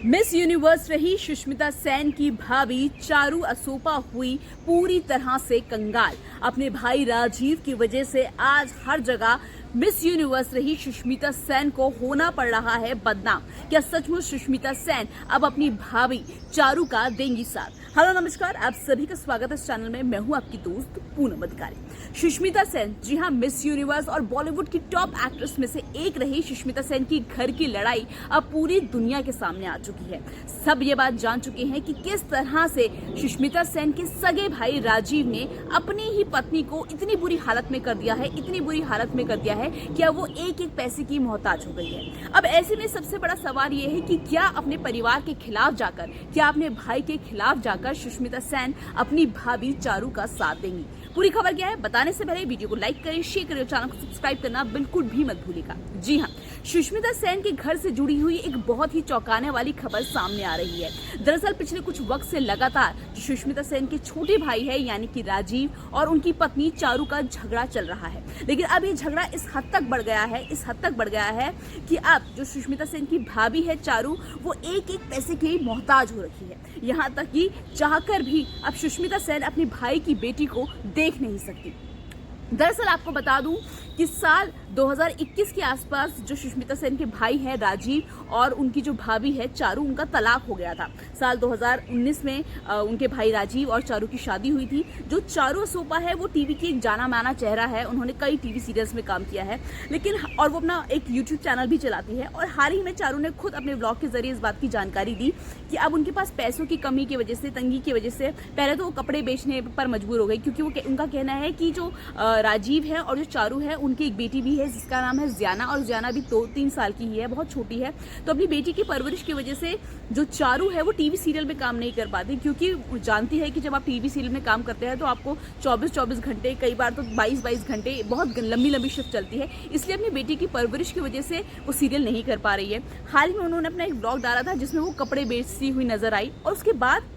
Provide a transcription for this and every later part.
Miss universe रही सुष्मिता सेन की भाभी चारू असोपा हुई पूरी तरह से कंगाल। अपने भाई राजीव की वजह से आज हर जगह मिस यूनिवर्स रही सुष्मिता सेन को होना पड़ रहा है बदनाम। क्या सचमुच सुष्मिता सेन अब अपनी भाभी चारू का देंगी साथ? हेलो नमस्कार, आप सभी का स्वागत है इस चैनल में। मैं हूं आपकी दोस्त पूनम अधिकारी। सुष्मिता सेन, जी हां, मिस यूनिवर्स और बॉलीवुड की टॉप एक्ट्रेस में से एक रही सुष्मिता सेन की घर की लड़ाई अब पूरी दुनिया के सामने आ चुकी है। सब ये बात जान चुके हैं कि किस तरह से सुष्मिता सेन के सगे भाई राजीव ने अपनी ही पत्नी को इतनी बुरी हालत में कर दिया है, इतनी बुरी हालत में कर दिया है कि अब वो एक एक पैसे की मोहताज हो गई है। अब ऐसे में सबसे बड़ा सवाल ये है कि क्या अपने परिवार के खिलाफ जाकर, क्या अपने भाई के खिलाफ जाकर सुष्मिता सेन अपनी भाभी चारू का साथ देंगी? पूरी खबर क्या है बताने से पहले वीडियो को लाइक करें, शेयर करें, चैनल को सब्सक्राइब करना बिल्कुल भी मत भूलिएगा। जी हां, सुष्मिता सेन के घर से जुड़ी हुई एक बहुत ही चौंकाने वाली खबर सामने आ रही है। दरअसल पिछले कुछ वक्त से लगातार जो सुष्मिता सेन के छोटे भाई है यानी कि राजीव और उनकी पत्नी चारू का झगड़ा चल रहा है। लेकिन अब ये झगड़ा इस हद तक बढ़ गया है कि अब जो सुष्मिता सेन की भाभी है चारू, वो एक एक पैसे की मोहताज हो रखी है। यहाँ तक कि चाहकर भी अब सुष्मिता सेन अपने भाई की बेटी को देख नहीं सकती। दरअसल आपको बता दूं कि साल 2021 के आसपास जो सुष्मिता सेन के भाई हैं राजीव और उनकी जो भाभी है चारू, उनका तलाक हो गया था। साल 2019 में उनके भाई राजीव और चारू की शादी हुई थी। जो चारू असोपा है वो टीवी की एक जाना माना चेहरा है। उन्होंने कई टीवी सीरियल्स में काम किया है, लेकिन और वो अपना एक यूट्यूब चैनल भी चलाती है। और हाल ही में चारू ने खुद अपने ब्लॉग के जरिए इस बात की जानकारी दी कि अब उनके पास पैसों की कमी की वजह से, तंगी की वजह से पहले तो वो कपड़े बेचने पर मजबूर हो गई, क्योंकि वो उनका कहना है कि जो राजीव है और जो चारू है, उनकी एक बेटी भी है जिसका नाम है जियाना, और जियाना भी 2-3 साल की ही है, बहुत छोटी है। तो अपनी बेटी की परवरिश की वजह से जो चारू है वो टीवी सीरियल में काम नहीं कर पाती, क्योंकि जानती है कि जब आप टीवी सीरियल में काम करते हैं तो आपको 24-24 घंटे, कई बार तो 22-22 घंटे, बहुत लंबी शिफ्ट चलती है। इसलिए अपनी बेटी की परवरिश की वजह से वो सीरियल नहीं कर पा रही है। हाल ही में उन्होंने अपना एक ब्लॉग डाला था जिसमें वो कपड़े बेचती हुई नजर आई, और उसके बाद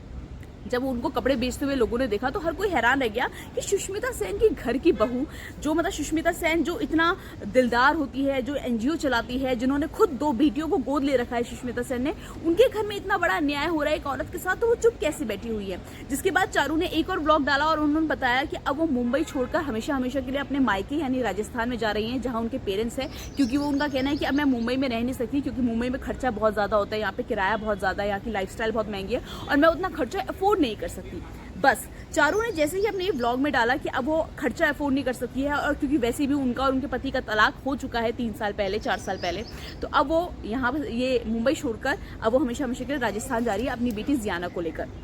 जब उनको कपड़े बेचते हुए लोगों ने देखा तो हर कोई हैरान रह गया कि सुष्मिता सेन की घर की बहू, जो मतलब सुष्मिता सेन जो इतना दिलदार होती है, जो एनजीओ चलाती है, जिन्होंने खुद 2 बेटियों को गोद ले रखा है सुष्मिता सेन ने, उनके घर में इतना बड़ा अन्याय हो रहा है एक औरत के साथ, तो वो चुप कैसे बैठी हुई है। जिसके बाद चारू ने एक और ब्लॉग डाला और उन्होंने बताया कि अब वो मुंबई छोड़कर हमेशा के लिए अपने मायके यानी राजस्थान में जा रही हैं, जहाँ उनके पेरेंट्स हैं, क्योंकि वो उनका कहना है कि अब मैं मुंबई में रह नहीं सकती, क्योंकि मुंबई में खर्चा बहुत ज्यादा होता है, यहाँ पे किराया बहुत ज्यादा है, यहाँ की लाइफस्टाइल बहुत महंगी है और मैं उतना खर्चा अफोर्ड नहीं कर सकती। बस चारू ने जैसे ही अपने ब्लॉग में डाला कि अब वो खर्चा अफोर्ड नहीं कर सकती है, और क्योंकि वैसे भी उनका और उनके पति का तलाक हो चुका है 3 साल पहले, 4 साल पहले, तो अब वो यहाँ ये मुंबई छोड़कर अब वो हमेशा के लिए राजस्थान जा रही है अपनी बेटी जियाना को लेकर।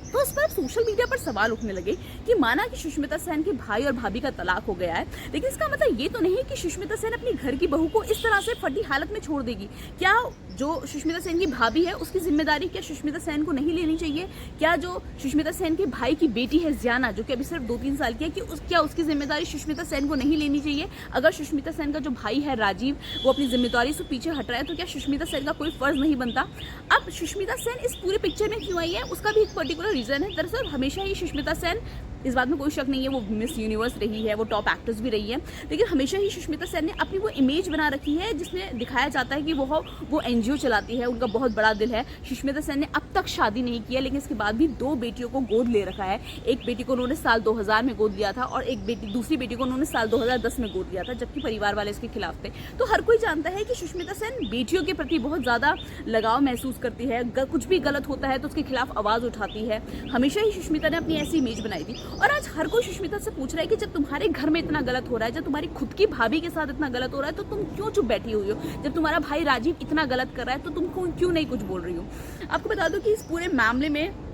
तो इस पर सोशल मीडिया पर सवाल उठने लगे कि माना कि सुष्मिता सेन के भाई और भाभी का तलाक हो गया है, लेकिन इसका मतलब ये तो नहीं कि सुष्मिता सेन अपनी घर की बहू को इस तरह से फटी हालत में छोड़ देगी। क्या जो सुष्मिता सेन की भाभी है उसकी जिम्मेदारी क्या सुष्मिता सेन को नहीं लेनी चाहिए? क्या जो सुष्मिता सेन के भाई की बेटी है जियाना, जो कि अभी सिर्फ 2-3 साल की है, कि क्या उसकी जिम्मेदारी सुष्मिता सेन को नहीं लेनी चाहिए? अगर सुष्मिता सेन का जो भाई है राजीव वो अपनी जिम्मेदारी से पीछे हट रहा है, तो क्या सुष्मिता सेन का कोई फर्ज नहीं बनता? अब सुष्मिता सेन इस पूरे पिक्चर में क्यों आई है उसका भी एक पर्टिकुलर रीजन है। दरअसल हमेशा ही सुष्मिता सेन, इस बात में कोई शक नहीं है, वो मिस यूनिवर्स रही है, वो टॉप एक्ट्रेस भी रही है, लेकिन हमेशा ही सुष्मिता सेन ने अपनी वो इमेज बना रखी है जिसमें दिखाया जाता है कि वो एनजीओ चलाती है, उनका बहुत बड़ा दिल है। सुष्मिता सेन ने अब तक शादी नहीं की है, लेकिन इसके बाद भी 2 बेटियों को गोद ले रखा है। एक बेटी को उन्होंने साल 2000 में गोद लिया था और दूसरी बेटी को उन्होंने साल 2010 में गोद लिया था, जबकि परिवार वाले इसके खिलाफ थे। तो हर कोई जानता है कि सुष्मिता सेन बेटियों के प्रति बहुत ज्यादा लगाव महसूस करती है, कुछ भी गलत होता है तो उसके खिलाफ आवाज उठाती है। हमेशा ही सुष्मिता ने अपनी ऐसी इमेज बनाई थी, और आज हर कोई सुष्मिता से पूछ रहा है कि जब तुम्हारे घर में इतना गलत हो रहा है, जब तुम्हारी खुद की भाभी के साथ इतना गलत हो रहा है, तो तुम क्यों चुप बैठी हुई हो? जब तुम्हारा भाई राजीव इतना गलत कर रहा है तो तुम क्यों नहीं कुछ बोल रही हो? आपको बता दो कि इस पूरे मामले में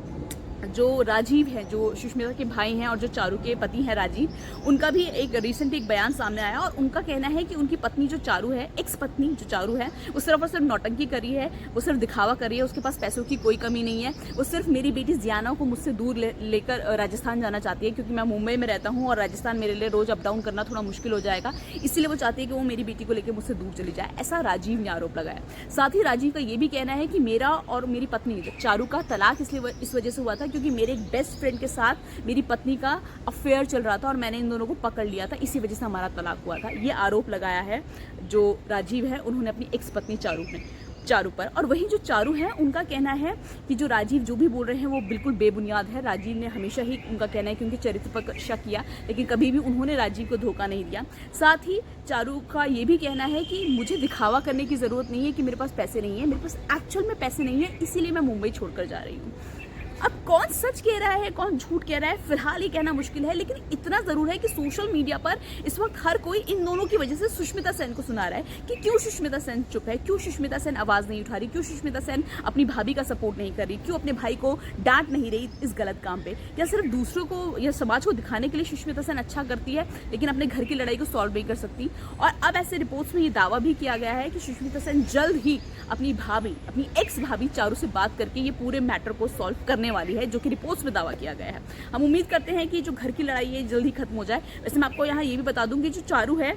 जो राजीव है, जो सुष्मिता के भाई हैं और जो चारू के पति हैं राजीव, उनका भी एक रिसेंट एक बयान सामने आया, और उनका कहना है कि उनकी पत्नी जो चारू है, एक्स पत्नी जो चारू है, वो सिर्फ और सिर्फ नौटंकी कर रही है, वो सिर्फ दिखावा कर रही है, उसके पास पैसों की कोई कमी नहीं है, वो सिर्फ मेरी बेटी जियाना को मुझसे दूर लेकर राजस्थान जाना चाहती है, क्योंकि मैं मुंबई में रहता हूँ और राजस्थान मेरे लिए रोज अप डाउन करना थोड़ा मुश्किल हो जाएगा, इसलिए वो चाहती है कि वो मेरी बेटी को लेकर मुझसे दूर चली जाए, ऐसा राजीव ने आरोप लगाया। साथ ही राजीव का ये भी कहना है कि मेरा और मेरी पत्नी चारू का तलाक इस वजह से हुआ था क्योंकि मेरे एक बेस्ट फ्रेंड के साथ मेरी पत्नी का अफेयर चल रहा था और मैंने इन दोनों को पकड़ लिया था, इसी वजह से हमारा तलाक हुआ था। ये आरोप लगाया है जो राजीव है, उन्होंने अपनी एक्स पत्नी चारू ने। चारू पर। और वहीं जो चारू है उनका कहना है कि जो राजीव जो भी बोल रहे हैं वो बिल्कुल बेबुनियाद है। राजीव ने हमेशा ही, उनका कहना है कि उनके चरित्र पर शक किया, लेकिन कभी भी उन्होंने राजीव को धोखा नहीं दिया। साथ ही चारू का ये भी कहना है कि मुझे दिखावा करने की ज़रूरत नहीं है कि मेरे पास पैसे नहीं है, मेरे पास एक्चुअल में पैसे नहीं है, इसीलिए मैं मुंबई छोड़कर जा रही हूँ। अब कौन सच कह रहा है कौन झूठ कह रहा है फिलहाल ये कहना मुश्किल है, लेकिन इतना जरूर है कि सोशल मीडिया पर इस वक्त हर कोई इन दोनों की वजह से सुष्मिता सेन को सुना रहा है कि क्यों सुष्मिता सेन चुप है, क्यों सुष्मिता सेन आवाज नहीं उठा रही, क्यों सुष्मिता सेन अपनी भाभी का सपोर्ट नहीं कर रही, क्यों अपने भाई को डांट नहीं रही इस गलत काम पे। या सिर्फ दूसरों को या समाज को दिखाने के लिए सुष्मिता सेन अच्छा करती है, लेकिन अपने घर की लड़ाई को सॉल्व नहीं कर सकती। और अब ऐसे रिपोर्ट्स में ये दावा भी किया गया है कि सुष्मिता सेन जल्द ही अपनी भाभी, अपनी एक्स भाभी चारू से बात करके ये पूरे मैटर को सॉल्व करने वाली है, जो कि रिपोर्ट्स में दावा किया गया है। हम उम्मीद करते हैं कि जो घर की लड़ाई है जल्द ही खत्म हो जाए। वैसे मैं आपको यहाँ ये भी बता दूंगी, जो चारू है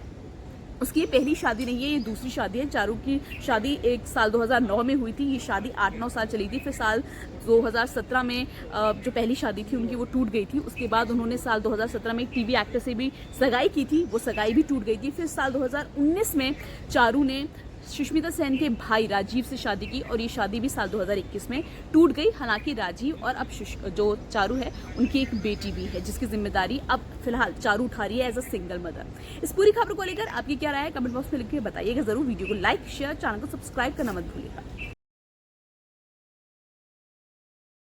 उसकी ये पहली शादी नहीं है, ये दूसरी शादी है। चारू की शादी एक साल 2009 में हुई थी, ये शादी 8-9 साल चली थी। फिर साल 2017 में जो पहली शादी थी उनकी वो टूट गई थी। उसके बाद उन्होंने साल 2017 में एक टीवी एक्टर से भी सगाई की थी, वो सगाई भी टूट गई थी। फिर साल 2019 में चारू ने सुष्मिता सेन के भाई राजीव से शादी की और ये शादी भी साल 2021 में टूट गई। हालांकि राजीव और अब जो चारू है उनकी एक बेटी भी है, जिसकी जिम्मेदारी अब फिलहाल चारू उठा रही है एज अ सिंगल मदर। इस पूरी खबर को लेकर आपकी क्या राय है कमेंट बॉक्स में लिख के बताइएगा जरूर। वीडियो को लाइक शेयर, चैनल को सब्सक्राइब करना मत भूलिएगा।